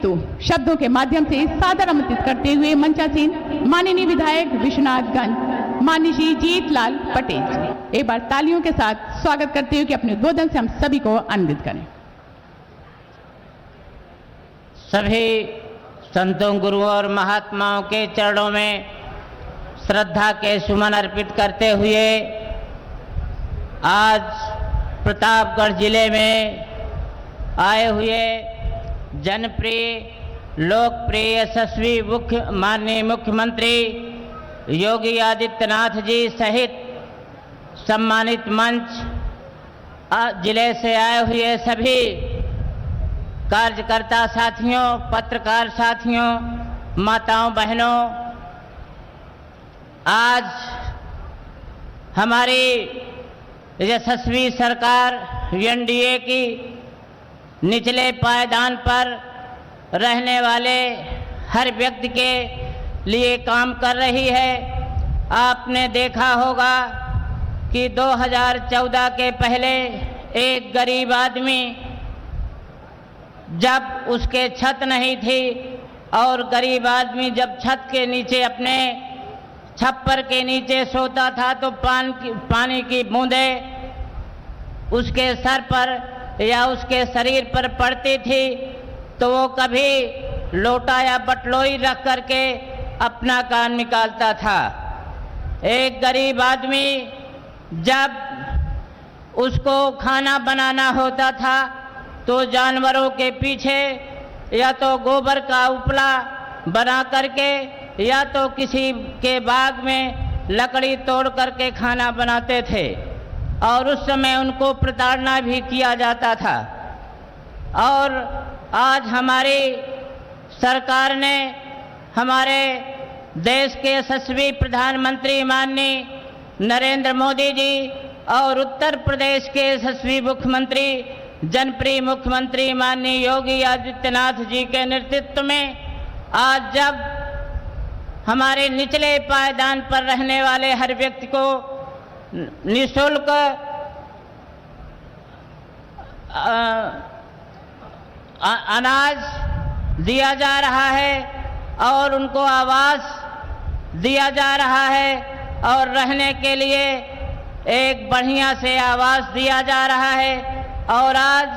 हेतु शब्दों के माध्यम से सादर आमंत्रित करते हुए मंचासीन माननीय विधायक विश्वनाथगंज माननीय श्री जीतलाल पटेल जी, एक बार तालियों के साथ स्वागत करते हुए कि अपने उद्बोधन से हम सभी को आनंदित करें। सभी संतों, गुरुओं और महात्माओं के चरणों में श्रद्धा के सुमन अर्पित करते हुए आज प्रतापगढ़ जिले में आए हुए जनप्रिय, लोकप्रिय, यशस्वी माननीय मुख्यमंत्री योगी आदित्यनाथ जी सहित सम्मानित मंच, जिले से आए हुए सभी कार्यकर्ता साथियों, पत्रकार साथियों, माताओं, बहनों, आज हमारी यशस्वी सरकार एनडीए की निचले पायदान पर रहने वाले हर व्यक्ति के लिए काम कर रही है। आपने देखा होगा कि 2014 के पहले एक गरीब आदमी जब उसके छत नहीं थी और गरीब आदमी जब छत के नीचे अपने छप्पर के नीचे सोता था तो पानी की बूंदें उसके सर पर या उसके शरीर पर पड़ती थी तो वो कभी लोटा या बटलोई रख करके अपना काम निकालता था। एक गरीब आदमी जब उसको खाना बनाना होता था तो जानवरों के पीछे या तो गोबर का उपला बना करके या तो किसी के बाग में लकड़ी तोड़ करके खाना बनाते थे और उस समय उनको प्रताड़ना भी किया जाता था। और आज हमारी सरकार ने हमारे देश के यशस्वी प्रधानमंत्री माननीय नरेंद्र मोदी जी और उत्तर प्रदेश के यशस्वी मुख्यमंत्री, जनप्रिय मुख्यमंत्री माननीय योगी आदित्यनाथ जी के नेतृत्व में आज जब हमारे निचले पायदान पर रहने वाले हर व्यक्ति को निःशुल्क अनाज दिया जा रहा है और उनको आवास दिया जा रहा है और रहने के लिए एक बढ़िया से आवास दिया जा रहा है। और आज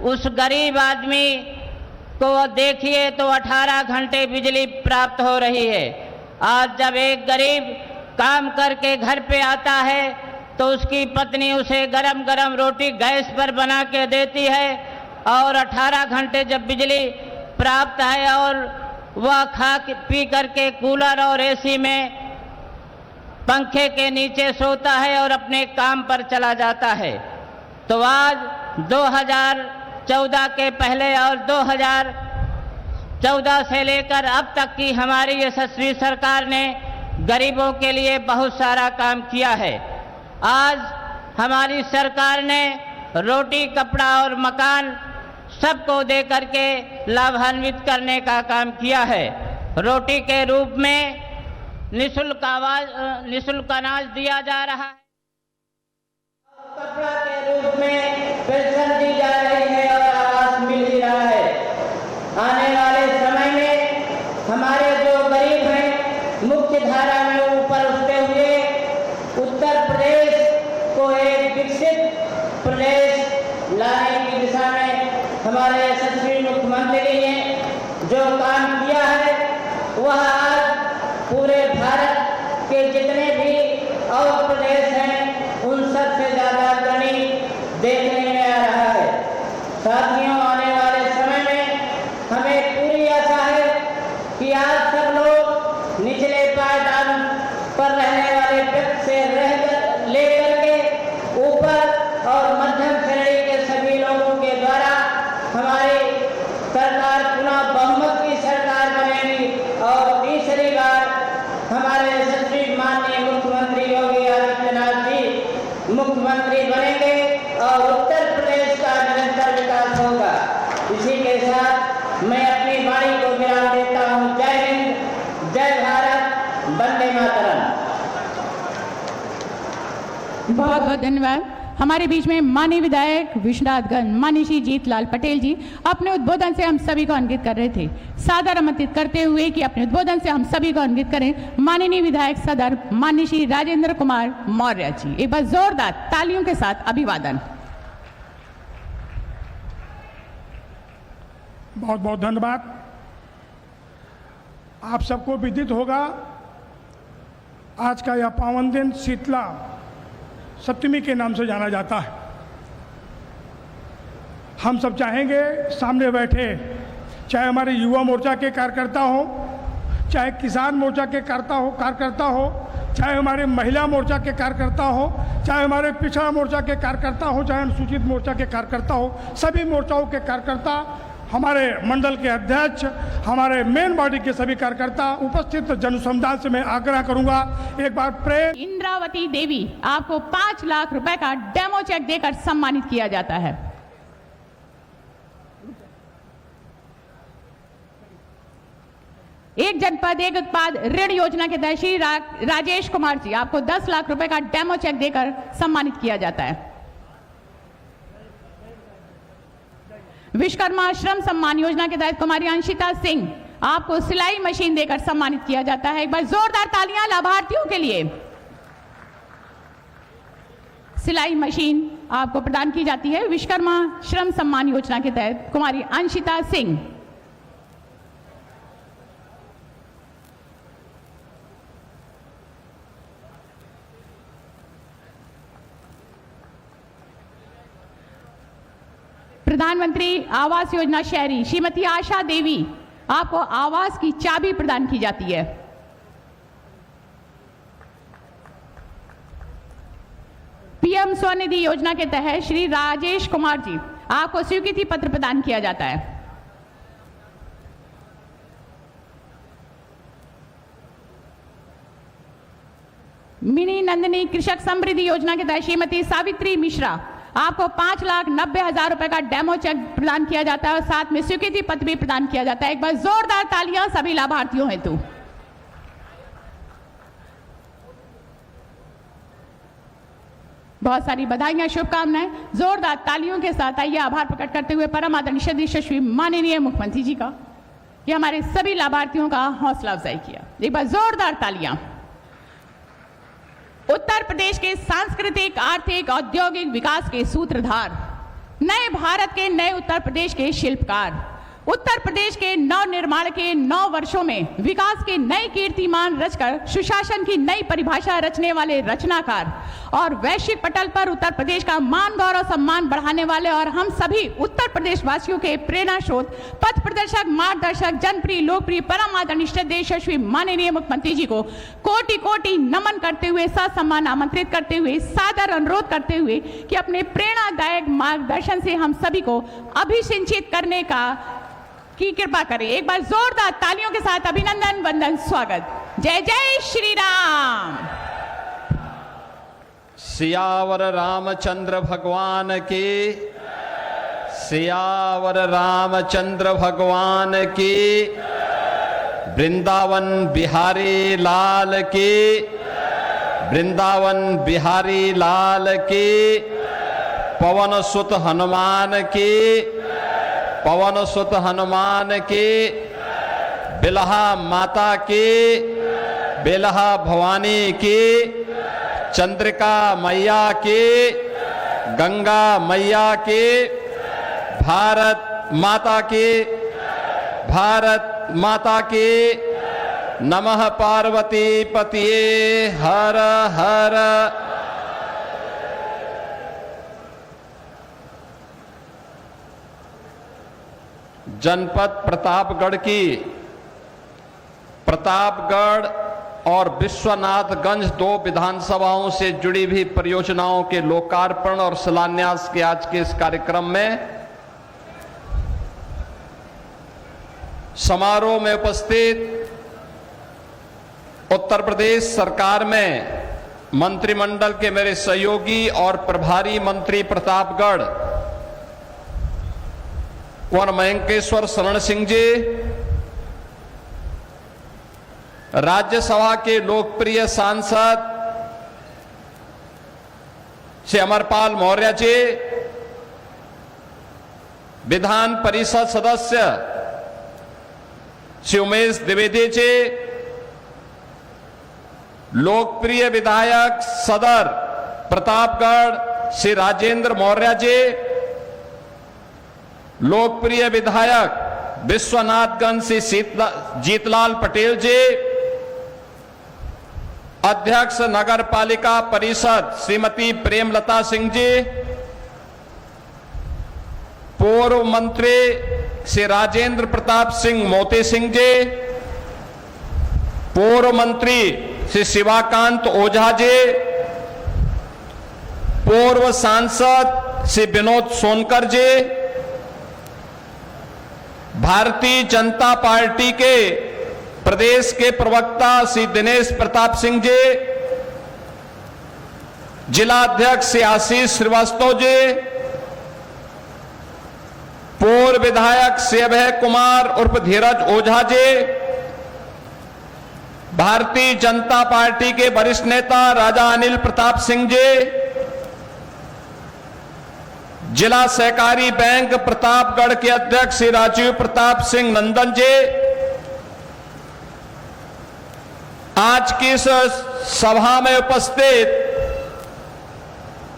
उस गरीब आदमी को देखिए तो 18 घंटे बिजली प्राप्त हो रही है। आज जब एक गरीब काम करके घर पे आता है तो उसकी पत्नी उसे गरम गरम रोटी गैस पर बना के देती है और 18 घंटे जब बिजली प्राप्त है और वह खा पी करके कूलर और एसी में पंखे के नीचे सोता है और अपने काम पर चला जाता है। तो आज 2014 के पहले और 2014 से लेकर अब तक की हमारी यशस्वी सरकार ने गरीबों के लिए बहुत सारा काम किया है। आज हमारी सरकार ने रोटी, कपड़ा और मकान सबको दे करके लाभान्वित करने का काम किया है। रोटी के रूप में निःशुल्क अनाज दिया जा रहा है, कपड़ा के रूप में पेंशन दी जा रही है और आवास मिल ही रहा है। आने वाले समय में हमारे जो गरीब हैं मुख्य धारा में ऊपर उठते हुए उत्तर प्रदेश को एक विकसित प्रदेश लाने की दिशा में हमारे यशस्वी मुख्यमंत्री ने जो काम किया है वह आज पूरे भारत के जितने भी और प्रदेश हैं उन सब से ज़्यादा अग्रणी देखने में आ रहा है। साथियों, आने वाले समय में हमें पूरी आशा है कि आज सब लोग निचले पायदान पर रहने वाले व्यक्ति से लेकर के ऊपर और मध्यम श्रेणी के सभी लोगों के द्वारा हमारी सरकार पुनः बहुमत की सरकार बनेगी और तीसरी बार हमारे यशस्वी माननीय मुख्यमंत्री योगी आदित्यनाथ जी मुख्यमंत्री बनेंगे और उत्तर प्रदेश का निरंतर विकास होगा। इसी के साथ मैं अपनी वाणी को विराम देता हूँ। जय हिंद, जय भारत, वंदे मातरम। बहुत बहुत धन्यवाद। हमारे बीच में माननीय विधायक विश्वनाथगंज माननीय श्री जीतलाल पटेल जी अपने उद्बोधन से हम सभी को अन्वित कर रहे थे। सादर आमंत्रित करते हुए कि अपने उद्बोधन से हम सभी को अन्वित करें माननीय विधायक सदर माननीय श्री राजेंद्र कुमार मौर्य जी। एक बार जोरदार तालियों के साथ अभिवादन। बहुत बहुत धन्यवाद। आप सबको विदित होगा आज का यह पावन दिन शीतला सप्तमी के नाम से जाना जाता है। हम सब चाहेंगे सामने बैठे, चाहे हमारे युवा मोर्चा के कार्यकर्ता हो, चाहे किसान मोर्चा के कार्यकर्ता हो, चाहे हमारे महिला मोर्चा के कार्यकर्ता हो, चाहे हमारे पिछड़ा मोर्चा के कार्यकर्ता हो, चाहे अनुसूचित मोर्चा के कार्यकर्ता हो, सभी मोर्चाओं के कार्यकर्ता, हमारे मंडल के अध्यक्ष, हमारे मेन बॉडी के सभी कार्यकर्ता, उपस्थित जन समुदाय से मैं आग्रह करूंगा एक बार प्रेम। इंद्रावती देवी आपको 5 लाख रुपए का डेमो चेक देकर सम्मानित किया जाता है। एक जनपद एक उत्पाद ऋण योजना के तहत श्री राजेश कुमार जी आपको 10 लाख रुपए का डेमो चेक देकर सम्मानित किया जाता है। विश्वकर्मा श्रम सम्मान योजना के तहत कुमारी अंशिता सिंह आपको सिलाई मशीन देकर सम्मानित किया जाता है। एक बार जोरदार तालियां लाभार्थियों के लिए। सिलाई मशीन आपको प्रदान की जाती है विश्वकर्मा श्रम सम्मान योजना के तहत कुमारी अंशिता सिंह। प्रधानमंत्री आवास योजना शहरी श्रीमती आशा देवी आपको आवास की चाबी प्रदान की जाती है। पीएम स्वनिधि योजना के तहत श्री राजेश कुमार जी आपको स्वीकृति पत्र प्रदान किया जाता है। मिनी नंदिनी कृषक समृद्धि योजना के तहत श्रीमती सावित्री मिश्रा आपको 5,90,000 रुपए का डेमो चेक प्रदान किया जाता है और साथ में स्वीकृति पत्र भी प्रदान किया जाता है। एक बार जोरदार तालियां सभी लाभार्थियों हेतु। बहुत सारी बधाइयां, शुभकामनाएं। जोरदार तालियों के साथ आइए आभार प्रकट करते हुए परम आदरणीय यशस्वी माननीय मुख्यमंत्री जी का कि हमारे सभी लाभार्थियों का हौसला अफजाई किया। एक बार जोरदार तालियां। उत्तर प्रदेश के सांस्कृतिक, आर्थिक, औद्योगिक विकास के सूत्रधार, नए भारत के नए उत्तर प्रदेश के शिल्पकार, उत्तर प्रदेश के नव निर्माण के 9 वर्षों में विकास के नए कीर्तिमान रचकर सुशासन की नई परिभाषा रचने वाले रचनाकार और वैश्विक पटल पर उत्तर प्रदेश का मान गौरव सम्मान बढ़ाने वाले और हम सभी उत्तर प्रदेश वासियों के प्रेरणा स्रोत, पथ प्रदर्शक, मार्गदर्शक, जनप्रिय, लोकप्रिय, परम आदरणीय यशस्वी माननीय मुख्यमंत्री जी को कोटि कोटि नमन करते हुए, ससम्मान आमंत्रित करते हुए, सादर अनुरोध करते हुए कि अपने प्रेरणादायक मार्गदर्शन से हम सभी को अभिसिंचित करने की कृपा करें। एक बार जोरदार तालियों के साथ अभिनंदन, वंदन, स्वागत। जय जय श्री राम। सियावर रामचंद्र भगवान की, सियावर रामचंद्र भगवान की, वृंदावन बिहारी लाल की, वृंदावन बिहारी लाल की, पवन सुत हनुमान की, पवन सुत हनुमान की, बिलहा माता की, बिलहा भवानी की, चंद्रिका मैया की, गंगा मैया की, भारत माता की, भारत माता की, नमः पार्वती पतिये हर हर। जनपद प्रतापगढ़ की प्रतापगढ़ और विश्वनाथगंज 2 विधानसभाओं से जुड़ी हुई परियोजनाओं के लोकार्पण और शिलान्यास के आज के इस कार्यक्रम में समारोह में उपस्थित उत्तर प्रदेश सरकार में मंत्रिमंडल के मेरे सहयोगी और प्रभारी मंत्री प्रतापगढ़ कुंवर मयंकेश्वर शरण सिंह जी, राज्यसभा के लोकप्रिय सांसद श्री अमरपाल मौर्य जी, विधान परिषद सदस्य श्री उमेश द्विवेदी जी, लोकप्रिय विधायक सदर प्रतापगढ़ श्री राजेंद्र मौर्य जी, लोकप्रिय विधायक विश्वनाथगंज श्री जीतलाल पटेल जी, अध्यक्ष नगर पालिका परिषद श्रीमती प्रेमलता सिंह जी, पूर्व मंत्री श्री राजेंद्र प्रताप सिंह मोती सिंह जी, पूर्व मंत्री श्री शिवाकांत ओझा जी, पूर्व सांसद श्री विनोद सोनकर जी, भारतीय जनता पार्टी के प्रदेश के प्रवक्ता श्री दिनेश प्रताप सिंह जी, जिला अध्यक्ष श्री आशीष श्रीवास्तव जी, पूर्व विधायक श्री अभय कुमार उर्फ धीरज ओझा जी, भारतीय जनता पार्टी के वरिष्ठ नेता राजा अनिल प्रताप सिंह जी, जिला सहकारी बैंक प्रतापगढ़ के अध्यक्ष श्री राजीव प्रताप सिंह नंदन जी, आज की इस सभा में उपस्थित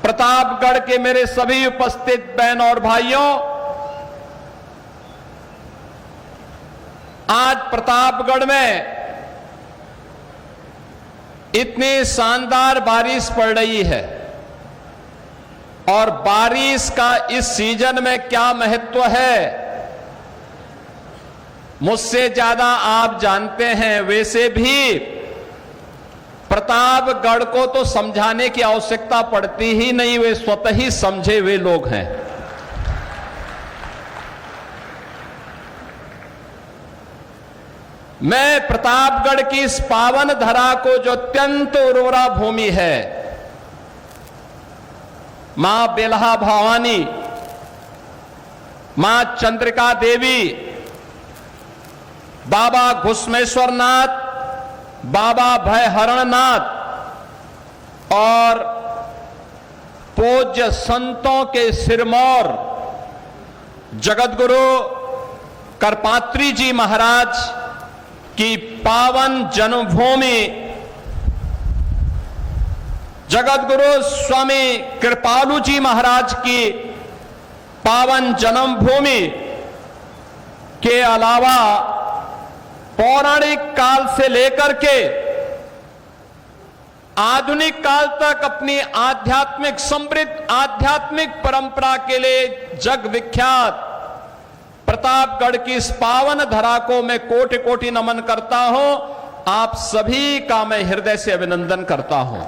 प्रतापगढ़ के मेरे सभी उपस्थित बहन और भाइयों, आज प्रतापगढ़ में इतनी शानदार बारिश पड़ रही है और बारिश का इस सीजन में क्या महत्व है मुझसे ज्यादा आप जानते हैं। वैसे भी प्रतापगढ़ को तो समझाने की आवश्यकता पड़ती ही नहीं, वे स्वतः ही समझे हुए लोग हैं। मैं प्रतापगढ़ की इस पावन धरा को, जो अत्यंत उर्वरा भूमि है, मां बेलहा भवानी, मां चंद्रिका देवी, बाबा घुसमेश्वर नाथ, बाबा भयहरणनाथ और पूज्य संतों के सिरमौर जगतगुरु करपात्री जी महाराज की पावन जन्मभूमि, जगतगुरु स्वामी कृपालु जी महाराज की पावन जन्मभूमि के अलावा पौराणिक काल से लेकर के आधुनिक काल तक अपनी आध्यात्मिक समृद्ध आध्यात्मिक परंपरा के लिए जग विख्यात प्रतापगढ़ की इस पावन धरा को मैं कोटि कोटि नमन करता हूं। आप सभी का मैं हृदय से अभिनंदन करता हूं।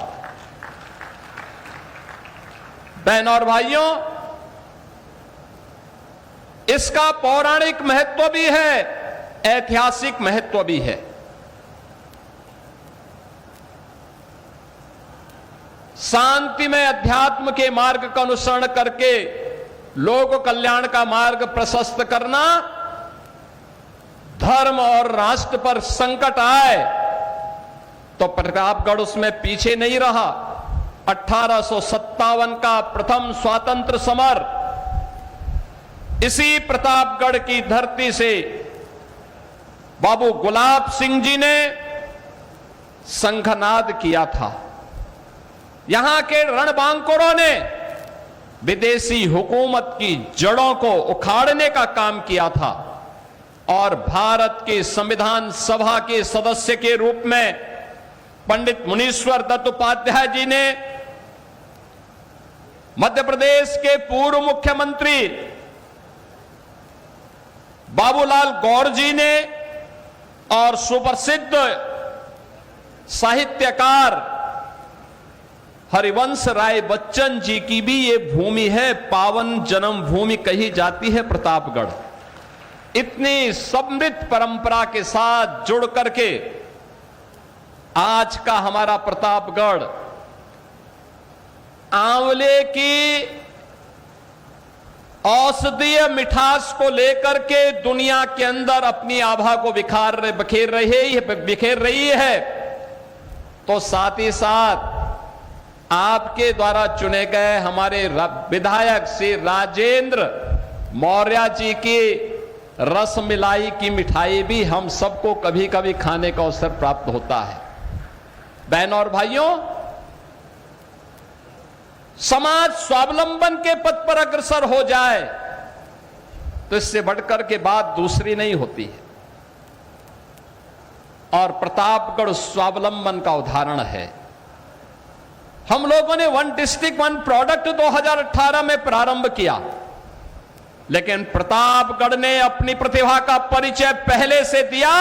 बहनों और भाइयों, इसका पौराणिक महत्व भी है, ऐतिहासिक महत्व भी है। शांति में अध्यात्म के मार्ग का अनुसरण करके लोक कल्याण का मार्ग प्रशस्त करना, धर्म और राष्ट्र पर संकट आए तो प्रतापगढ़ उसमें पीछे नहीं रहा। 1857 का प्रथम स्वातंत्र समर इसी प्रतापगढ़ की धरती से बाबू गुलाब सिंह जी ने संघनाद किया था। यहां के रणबांकुरों ने विदेशी हुकूमत की जड़ों को उखाड़ने का काम किया था और भारत के संविधान सभा के सदस्य के रूप में पंडित मुनीश्वर दत्त उपाध्याय जी ने, मध्य प्रदेश के पूर्व मुख्यमंत्री बाबूलाल गौर जी ने और सुप्रसिद्ध साहित्यकार हरिवंश राय बच्चन जी की भी ये भूमि है, पावन जन्म भूमि कही जाती है प्रतापगढ़। इतनी समृद्ध परंपरा के साथ जुड़ करके आज का हमारा प्रतापगढ़ आंवले की औषधीय मिठास को लेकर के दुनिया के अंदर अपनी आभा को बिखेर रही है। तो साथ ही साथ आपके द्वारा चुने गए हमारे विधायक श्री राजेंद्र मौर्य जी की रसमलाई की मिठाई भी हम सबको कभी कभी खाने का अवसर प्राप्त होता है। बहनों और भाइयों, समाज स्वावलंबन के पथ पर अग्रसर हो जाए तो इससे बढ़कर के बात दूसरी नहीं होती है। और प्रतापगढ़ स्वावलंबन का उदाहरण है। हम लोगों ने वन डिस्ट्रिक्ट वन प्रोडक्ट 2018 में प्रारंभ किया, लेकिन प्रतापगढ़ ने अपनी प्रतिभा का परिचय पहले से दिया।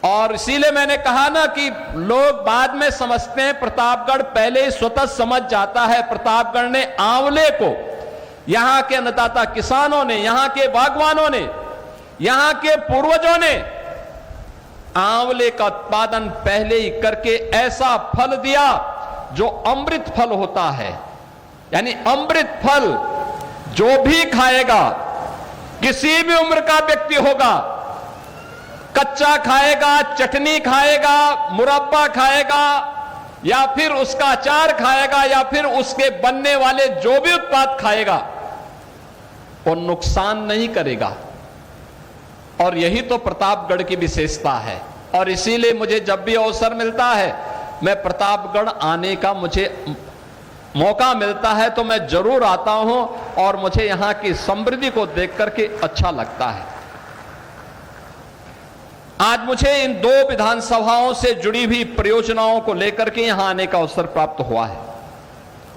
और इसीलिए मैंने कहा ना कि लोग बाद में समझते हैं, प्रतापगढ़ पहले ही स्वतः समझ जाता है। प्रतापगढ़ ने आंवले को, यहां के अन्नदाता किसानों ने, यहां के बागवानों ने, यहां के पूर्वजों ने आंवले का उत्पादन पहले ही करके ऐसा फल दिया जो अमृत फल होता है। यानी अमृत फल जो भी खाएगा, किसी भी उम्र का व्यक्ति होगा, कच्चा खाएगा, चटनी खाएगा, मुरब्बा खाएगा, या फिर उसका अचार खाएगा, या फिर उसके बनने वाले जो भी उत्पाद खाएगा, वो नुकसान नहीं करेगा। और यही तो प्रतापगढ़ की विशेषता है। और इसीलिए मुझे जब भी अवसर मिलता है, मैं प्रतापगढ़ आने का मुझे मौका मिलता है तो मैं जरूर आता हूं, और मुझे यहां की समृद्धि को देख करके अच्छा लगता है। आज मुझे इन 2 विधानसभाओं से जुड़ी हुई परियोजनाओं को लेकर के यहां आने का अवसर प्राप्त हुआ है।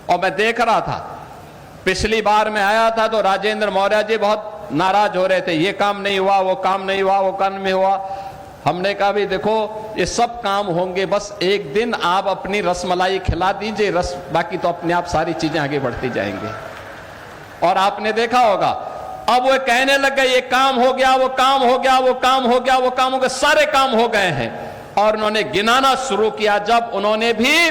और मैं देख रहा था, पिछली बार मैं आया था तो राजेंद्र मौर्य जी बहुत नाराज हो रहे थे, ये काम नहीं हुआ, वो काम नहीं हुआ, वो काम नहीं हुआ। हमने कहा भी देखो, ये सब काम होंगे, बस एक दिन आप अपनी रसमलाई खिला दीजिए, बाकी तो अपने आप सारी चीजें आगे बढ़ती जाएंगे। और आपने देखा होगा, अब वो कहने लग गए ये काम हो गया, वो काम हो गया, वो काम हो गया, वो काम हो गया, सारे काम हो गए हैं। और उन्होंने गिनाना शुरू किया। जब उन्होंने भी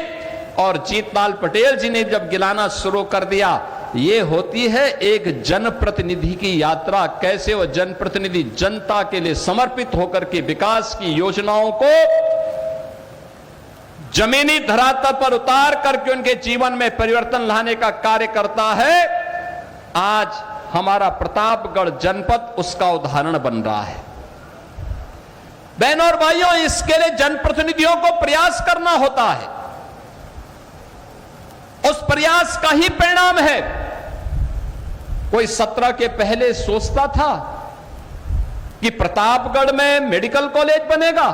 और जीतलाल पटेल जी ने जब गिनाना शुरू कर दिया, ये होती है एक जनप्रतिनिधि की यात्रा। कैसे वो जनप्रतिनिधि जनता के लिए समर्पित होकर के विकास की योजनाओं को जमीनी धरातल पर उतार करके उनके जीवन में परिवर्तन लाने का कार्य करता है। आज हमारा प्रतापगढ़ जनपद उसका उदाहरण बन रहा है। बहनों और भाइयों, इसके लिए जनप्रतिनिधियों को प्रयास करना होता है। उस प्रयास का ही परिणाम है। कोई 17 के पहले सोचता था कि प्रतापगढ़ में मेडिकल कॉलेज बनेगा।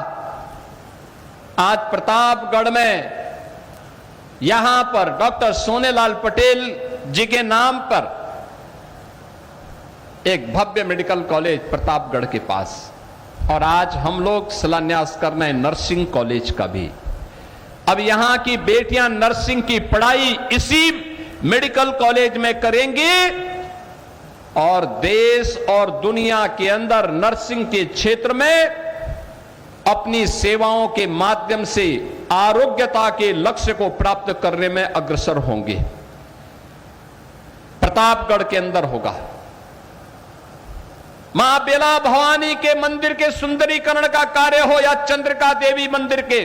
आज प्रतापगढ़ में यहां पर डॉक्टर सोनेलाल पटेल जी के नाम पर एक भव्य मेडिकल कॉलेज प्रतापगढ़ के पास। और आज हम लोग शिलान्यास कर रहे हैं नर्सिंग कॉलेज का भी। अब यहां की बेटियां नर्सिंग की पढ़ाई इसी मेडिकल कॉलेज में करेंगी, और देश और दुनिया के अंदर नर्सिंग के क्षेत्र में अपनी सेवाओं के माध्यम से आरोग्यता के लक्ष्य को प्राप्त करने में अग्रसर होंगे। प्रतापगढ़ के अंदर होगा। मां बेला भवानी के मंदिर के सुंदरीकरण का कार्य हो, या चंद्रिका देवी मंदिर के,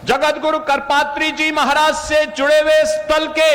जगत गुरु करपात्री जी महाराज से जुड़े हुए स्थल के